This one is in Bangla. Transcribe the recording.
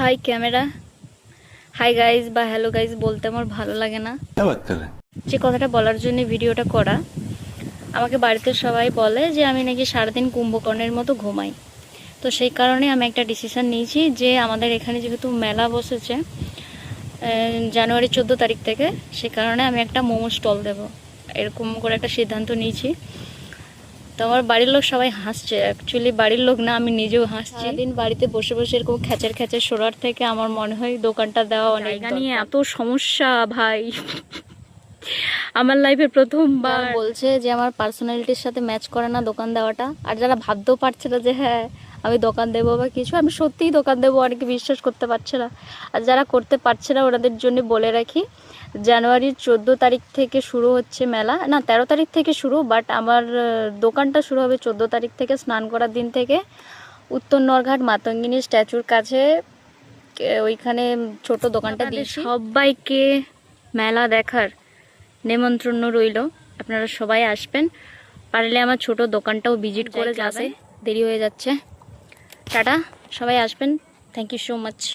হাই ক্যামেরা, হাই গাইজ বা হ্যালো গাইজ বলতে আমার ভালো লাগে না। যে কথাটা বলার জন্য ভিডিওটা করা, আমাকে বাড়িতে সবাই বলে যে আমি নাকি সারাদিন কুম্ভকর্ণের মতো ঘুমাই। তো সেই কারণে আমি একটা ডিসিশন নিয়েছি যে আমাদের এখানে যেহেতু মেলা বসেছে জানুয়ারি 14 তারিখ থেকে, সে কারণে আমি একটা মোমো স্টল দেবো, এরকম করে একটা সিদ্ধান্ত নিয়েছি। তো আমার বাড়ির লোক সবাই হাসছে, অ্যাকচুয়ালি বাড়ির লোক না, আমি নিজেও হাসছি। দিন বাড়িতে বসে বসে এরকম খ্যাচের খ্যাচের সরার থেকে আমার মনে হয় দোকানটা দেওয়া অনেক দরকার। নিয়ে এত সমস্যা ভাই, আমার লাইফের প্রথমবার বলছে যে আমার পার্সোনালিটির সাথে ম্যাচ করে না দোকান দেওয়াটা। আর যারা ভাবতেও পারছে না যে হ্যাঁ আমি দোকান দেবো বা কিছু, আমি সত্যিই দোকান দেবো, অনেকে বিশ্বাস করতে পারছে না। আর যারা করতে পারছে না ওনাদের জন্য বলে রাখি, জানুয়ারির 14 তারিখ থেকে শুরু হচ্ছে মেলা, না 13 তারিখ থেকে শুরু, বাট আমার দোকানটা শুরু হবে 14 তারিখ থেকে, স্নান করার দিন থেকে। উত্তর নরঘাট মাতঙ্গিনী স্ট্যাচুর কাছে ওইখানে ছোট দোকানটা দিয়েছি। সবাইকে মেলা দেখার নেমন্ত্রণ রইল, আপনারা সবাই আসবেন, পারলে আমার ছোট দোকানটাও ভিজিট করে যাবে। দেরি হয়ে যাচ্ছে, টাটা, সবাই আসবেন, থ্যাংক ইউ সো মাচ।